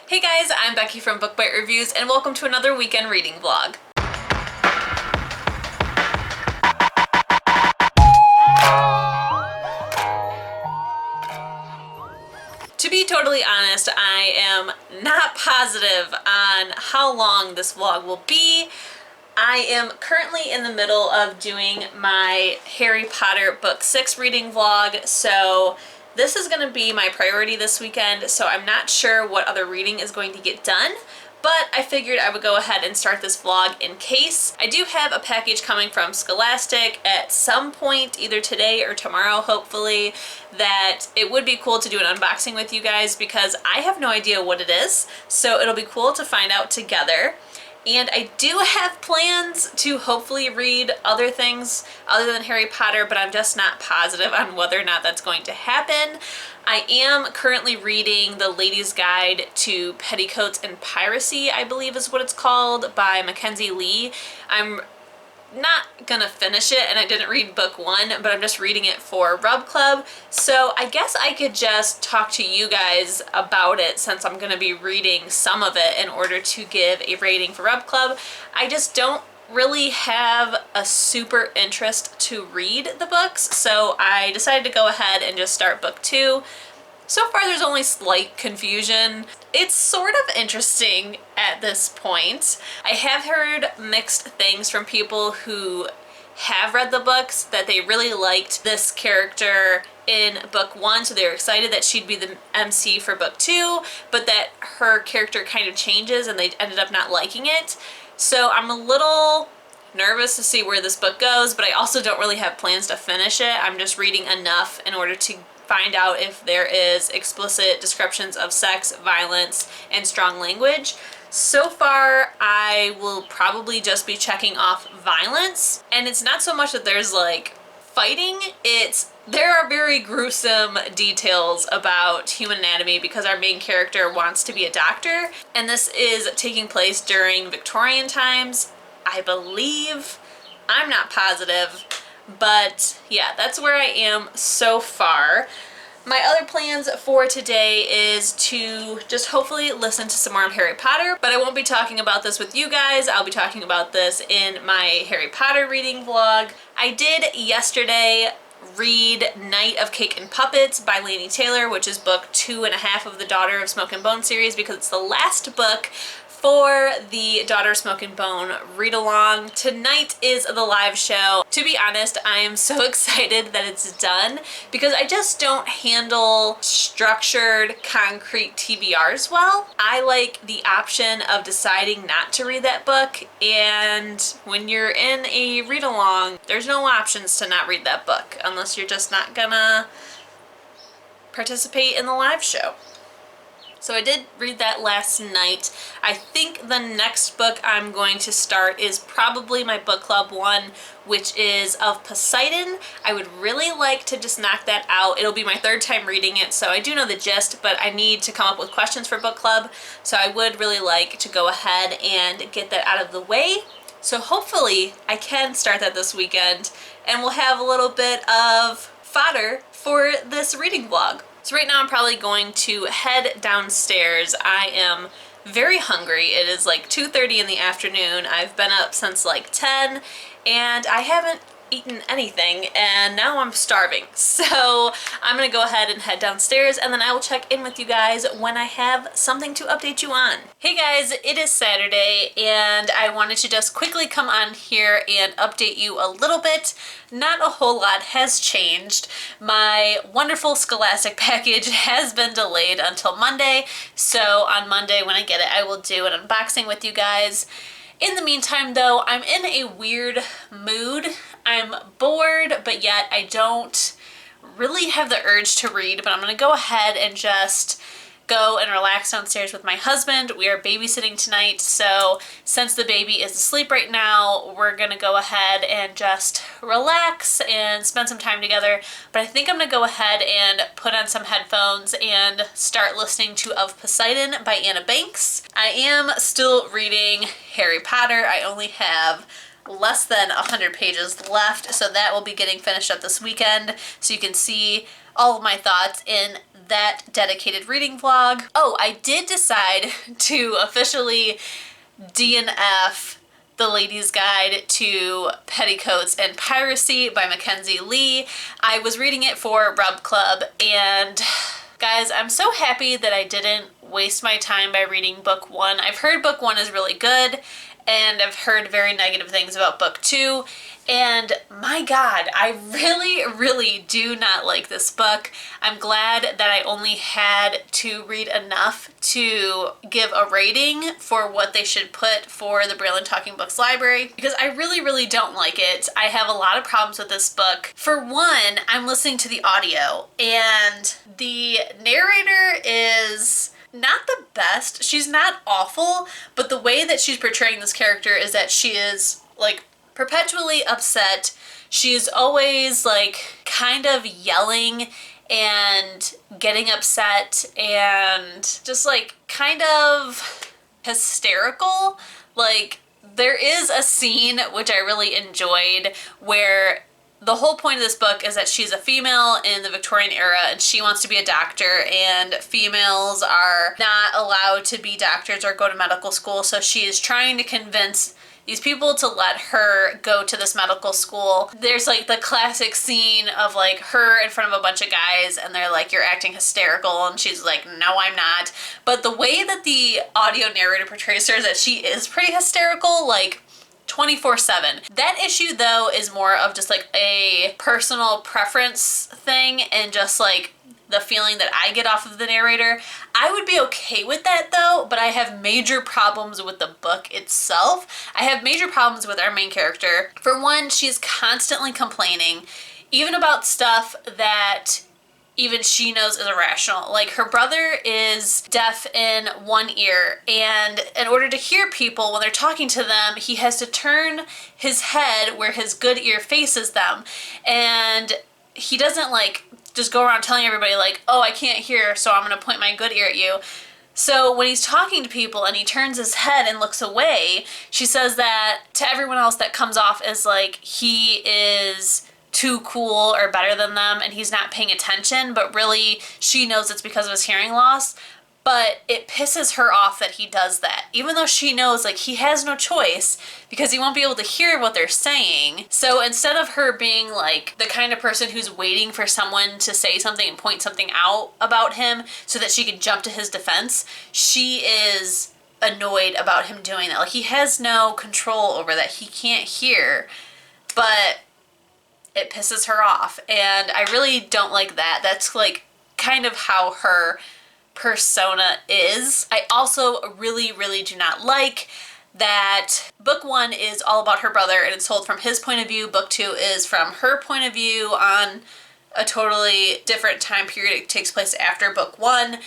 Hey guys, I'm Becky from Book Bite Reviews and welcome to another weekend reading vlog. To be totally honest, I am not positive on how long this vlog will be. I am currently in the middle of doing my Harry Potter Book 6 reading vlog, so this is going to be my priority this weekend, so I'm not sure what other reading is going to get done, but I figured I would go ahead and start this vlog in case. I do have a package coming from Scholastic at some point, either today or tomorrow, hopefully, that it would be cool to do an unboxing with you guys because I have no idea what it is, so it'll be cool to find out together. And I do have plans to hopefully read other things other than Harry Potter, but I'm just not positive on whether or not that's going to happen. I am currently reading The Lady's Guide to Petticoats and Piracy, I believe is what it's called, by Mackenzie Lee. I'm not gonna finish it, and I didn't read book 1, but I'm just reading it for Rub Club, so I guess I could just talk to you guys about it since I'm gonna be reading some of it in order to give a rating for Rub Club. I just don't really have a super interest to read the books, so I decided to go ahead and just start book 2. So far there's only slight confusion. It's sort of interesting at this point. I have heard mixed things from people who have read the books, that they really liked this character in book 1, so they were excited that she'd be the MC for book 2, but that her character kind of changes and they ended up not liking it. So I'm a little nervous to see where this book goes, but I also don't really have plans to finish it. I'm just reading enough in order to find out if there is explicit descriptions of sex, violence, and strong language. So far, I will probably just be checking off violence, and it's not so much that there's like fighting, there are very gruesome details about human anatomy because our main character wants to be a doctor, and this is taking place during Victorian times, I believe. I'm not positive. But yeah, that's where I am so far. My other plans for today is to just hopefully listen to some more of Harry Potter, but I won't be talking about this with you guys. I'll be talking about this in my Harry Potter reading vlog. I did yesterday read Night of Cake and Puppets by Laini Taylor, which is book 2.5 of the Daughter of Smoke and Bone series, because it's the last book for the Daughter of Smoke and Bone read-along. Tonight is the live show. To be honest, I am so excited that it's done because I just don't handle structured, concrete TBRs well. I like the option of deciding not to read that book, and when you're in a read-along, there's no options to not read that book unless you're just not gonna participate in the live show. So I did read that last night. I think the next book I'm going to start is probably my book club one, which is of Poseidon. I would really like to just knock that out. It'll be my 3rd time reading it, so I do know the gist, but I need to come up with questions for book club, so I would really like to go ahead and get that out of the way. So hopefully I can start that this weekend, and we'll have a little bit of fodder for this reading vlog. So right now I'm probably going to head downstairs. I am very hungry. It is like 2:30 in the afternoon. I've been up since like 10 and I haven't eaten anything, and now I'm starving. So I'm gonna go ahead and head downstairs, and then I will check in with you guys when I have something to update you on. Hey guys, it is Saturday and I wanted to just quickly come on here and update you a little bit. Not a whole lot has changed. My wonderful Scholastic package has been delayed until Monday, so on Monday when I get it I will do an unboxing with you guys. In the meantime though, I'm in a weird mood. I'm bored, but yet I don't really have the urge to read, but I'm gonna go ahead and just go and relax downstairs with my husband. We are babysitting tonight, so since the baby is asleep right now, we're gonna go ahead and just relax and spend some time together. But I think I'm gonna go ahead and put on some headphones and start listening to Of Poseidon by Anna Banks. I am still reading Harry Potter. I only have less than 100 pages left, so that will be getting finished up this weekend, so you can see all of my thoughts in that dedicated reading vlog. Oh, I did decide to officially DNF The Lady's Guide to Petticoats and Piracy by Mackenzie Lee. I was reading it for Rub Club, and guys, I'm so happy that I didn't waste my time by reading book 1. I've heard book 1 is really good, and I've heard very negative things about book 2. And my God, I really do not like this book. I'm glad that I only had to read enough to give a rating for what they should put for the Braille and Talking Books library, because I really don't like it. I have a lot of problems with this book. For one, I'm listening to the audio, and the narrator is not the best. She's not awful, but the way that she's portraying this character is that she is like perpetually upset. She's always like kind of yelling and getting upset and just like kind of hysterical. Like, there is a scene which I really enjoyed where the whole point of this book is that she's a female in the Victorian era and she wants to be a doctor, and females are not allowed to be doctors or go to medical school, so she is trying to convince these people to let her go to this medical school. There's like the classic scene of like her in front of a bunch of guys and they're like, "You're acting hysterical," and she's like, "No, I'm not." But the way that the audio narrator portrays her is that she is pretty hysterical, like 24/7. That issue though is more of just like a personal preference thing and just like the feeling that I get off of the narrator. I would be okay with that though, but I have major problems with the book itself. I have major problems with our main character. For one, she's constantly complaining, even about stuff that even she knows is irrational. Like, her brother is deaf in one ear, and in order to hear people when they're talking to them, he has to turn his head where his good ear faces them. And he doesn't like just go around telling everybody like, "Oh, I can't hear, so I'm gonna point my good ear at you." So when he's talking to people and he turns his head and looks away, she says that to everyone else that comes off as like he is too cool or better than them and he's not paying attention, but really she knows it's because of his hearing loss. But it pisses her off that he does that, even though she knows like he has no choice because he won't be able to hear what they're saying. So instead of her being like the kind of person who's waiting for someone to say something and point something out about him so that she can jump to his defense, she is annoyed about him doing that. Like, he has no control over that. He can't hear, but it pisses her off. And I really don't like that. That's like kind of how her persona is. I also really do not like that book 1 is all about her brother and it's told from his point of view. Book 2 is from her point of view on a totally different time period. It takes place after book 1.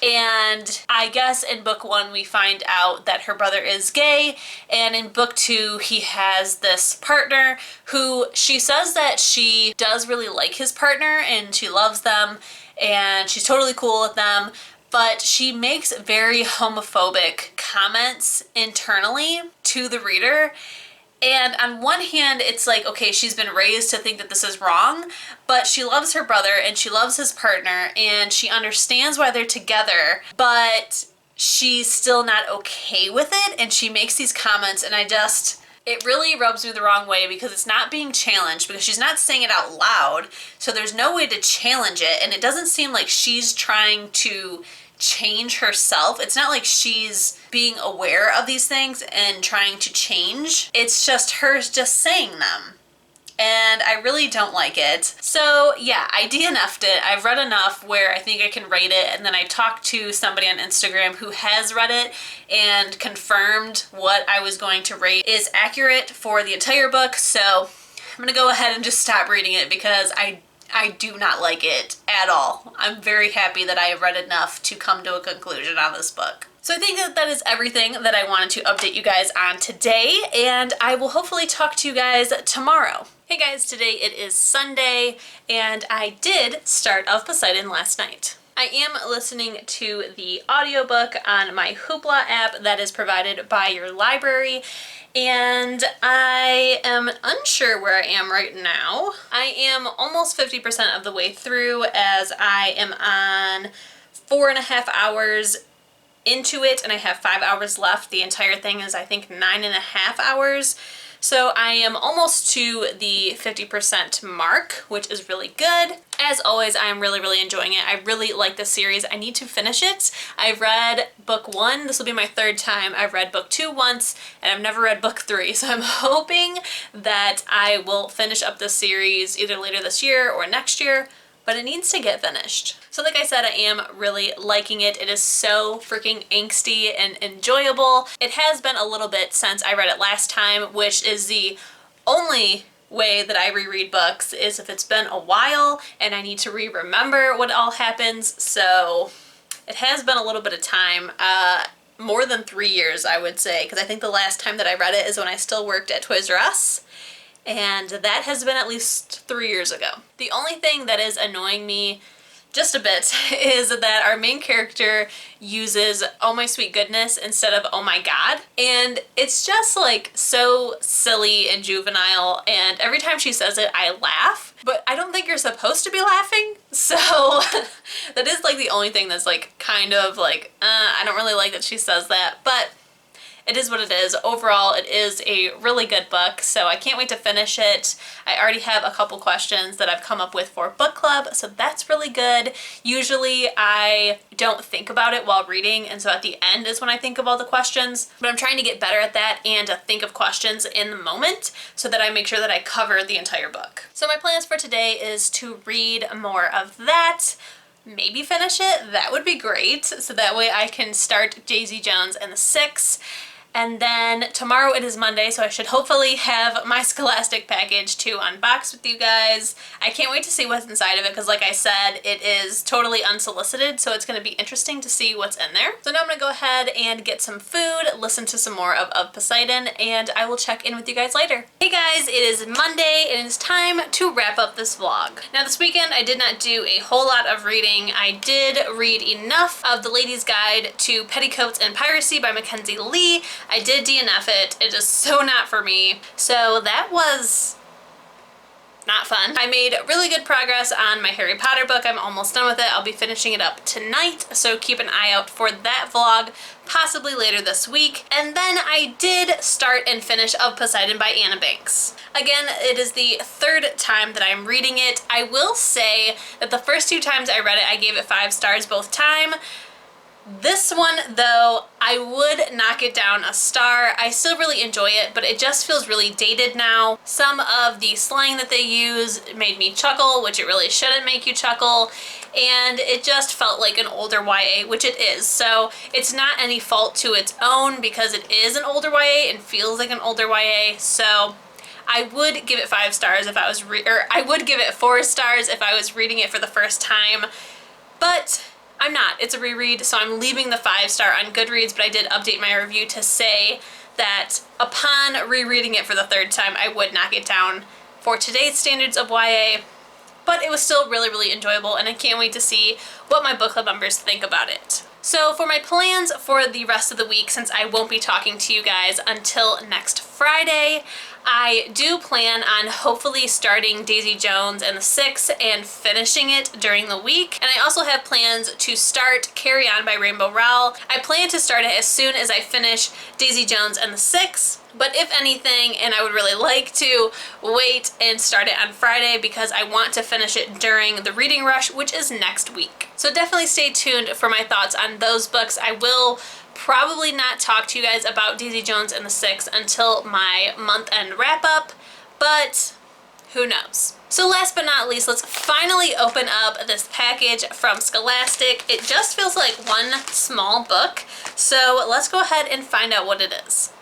And I guess in book 1 we find out that her brother is gay, and in book 2 he has this partner who she says that she does really like his partner and she loves them and she's totally cool with them, but she makes very homophobic comments internally to the reader. And on one hand, it's like, okay, she's been raised to think that this is wrong, but she loves her brother and she loves his partner and she understands why they're together, but she's still not okay with it, and she makes these comments, and it really rubs me the wrong way because it's not being challenged, because she's not saying it out loud, so there's no way to challenge it, and it doesn't seem like she's trying to change herself. It's not like she's being aware of these things and trying to change. It's just her just saying them. And I really don't like it. So yeah, I DNF'd it. I've read enough where I think I can rate it, and then I talked to somebody on Instagram who has read it and confirmed what I was going to rate is accurate for the entire book. So I'm gonna go ahead and just stop reading it because I do not like it at all. I'm very happy that I have read enough to come to a conclusion on this book. So I think that is everything that I wanted to update you guys on today, and I will hopefully talk to you guys tomorrow. Hey guys, today it is Sunday, and I did start Of Poseidon last night. I am listening to the audiobook on my Hoopla app that is provided by your library, and I am unsure where I am right now. I am almost 50% of the way through, as I am on 4.5 hours into it and I have 5 hours left. The entire thing is, I think, 9.5 hours. So I am almost to the 50% mark, which is really good. As always, I'm really enjoying it. I really like this series. I need to finish it. I've read book 1. This will be my 3rd time. I've read book 2 once, and I've never read book 3. So I'm hoping that I will finish up this series either later this year or next year, but it needs to get finished. So like I said, I am really liking it. It is so freaking angsty and enjoyable. It has been a little bit since I read it last time, which is the only way that I reread books, is if it's been a while and I need to remember what all happens. So it has been a little bit of time, more than 3 years, I would say, because I think the last time that I read it is when I still worked at Toys R Us. And that has been at least 3 years ago. The only thing that is annoying me just a bit is that our main character uses "oh my sweet goodness" instead of "oh my god," and it's just like so silly and juvenile, and every time she says it I laugh, but I don't think you're supposed to be laughing, so that is like the only thing that's like kind of like I don't really like that she says that, but it is what it is. Overall, it is a really good book, so I can't wait to finish it. I already have a couple questions that I've come up with for book club, so that's really good. Usually I don't think about it while reading, and so at the end is when I think of all the questions, but I'm trying to get better at that and to think of questions in the moment so that I make sure that I cover the entire book. So my plans for today is to read more of that, maybe finish it. That would be great, so that way I can start Daisy Jones and the Six. And then tomorrow it is Monday, so I should hopefully have my Scholastic package to unbox with you guys. I can't wait to see what's inside of it, because like I said, it is totally unsolicited, so it's going to be interesting to see what's in there. So now I'm going to go ahead and get some food, listen to some more of Poseidon, and I will check in with you guys later. Hey guys, it is Monday, and it's time to wrap up this vlog. Now this weekend I did not do a whole lot of reading. I did read enough of The Lady's Guide to Petticoats and Piracy by Mackenzie Lee. I did DNF it. It is so not for me. So that was not fun. I made really good progress on my Harry Potter book. I'm almost done with it. I'll be finishing it up tonight, so keep an eye out for that vlog, possibly later this week. And then I did start and finish Of Poseidon by Anna Banks. Again, it is the 3rd time that I'm reading it. I will say that the first 2 times I read it, I gave it 5 stars both time. This one, though, I would knock it down a star. I still really enjoy it, but it just feels really dated now. Some of the slang that they use made me chuckle, which it really shouldn't make you chuckle, and it just felt like an older YA, which it is. So it's not any fault to its own, because it is an older YA and feels like an older YA. So I would give it 5 stars if I was I would give it 4 stars if I was reading it for the first time, but I'm not. It's a reread, so I'm leaving the 5-star on Goodreads, but I did update my review to say that upon rereading it for the 3rd time, I would knock it down for today's standards of YA, but it was still really enjoyable, and I can't wait to see what my book club members think about it. So for my plans for the rest of the week, since I won't be talking to you guys until next Friday, I do plan on hopefully starting Daisy Jones and the Six and finishing it during the week. And I also have plans to start Carry On by Rainbow Rowell. I plan to start it as soon as I finish Daisy Jones and the Six. But if anything, and I would really like to wait and start it on Friday, because I want to finish it during the reading rush, which is next week. So definitely stay tuned for my thoughts on those books. I will probably not talk to you guys about Daisy Jones and the Six until my month-end wrap-up, but who knows. So last but not least, let's finally open up this package from Scholastic. It just feels like one small book, so let's go ahead and find out what it is.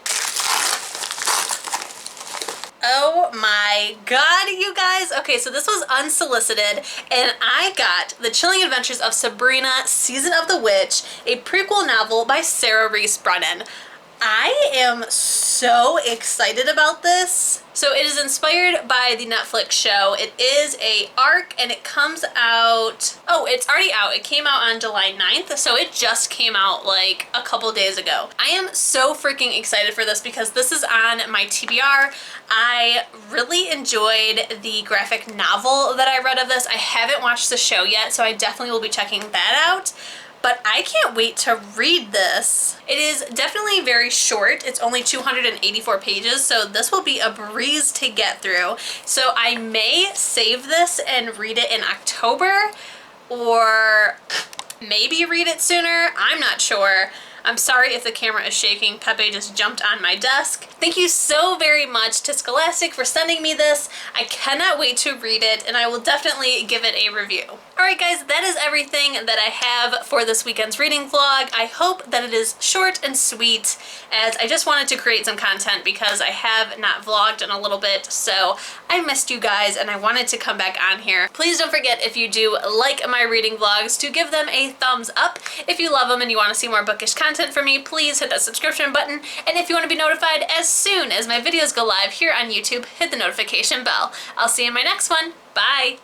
Oh my god, you guys. Okay, so this was unsolicited, and I got The Chilling Adventures of Sabrina, Season of the Witch, a prequel novel by Sarah Reese Brennan. I am so excited about this. So it is inspired by the Netflix show. It is a arc and it comes out, oh, it's already out. It came out on July 9th, so it just came out like a couple days ago. I am so freaking excited for this because this is on my TBR. I really enjoyed the graphic novel that I read of this. I haven't watched the show yet, so I definitely will be checking that out. But I can't wait to read this. It is definitely very short. It's only 284 pages, so this will be a breeze to get through. So I may save this and read it in October, or maybe read it sooner. I'm not sure. I'm sorry if the camera is shaking. Pepe just jumped on my desk. Thank you so very much to Scholastic for sending me this. I cannot wait to read it, and I will definitely give it a review. Alright guys, that is everything that I have for this weekend's reading vlog. I hope that it is short and sweet, as I just wanted to create some content because I have not vlogged in a little bit, so I missed you guys and I wanted to come back on here. Please don't forget, if you do like my reading vlogs, to give them a thumbs up. If you love them and you want to see more bookish content from me, please hit that subscription button. And if you want to be notified as soon as my videos go live here on YouTube, hit the notification bell. I'll see you in my next one. Bye!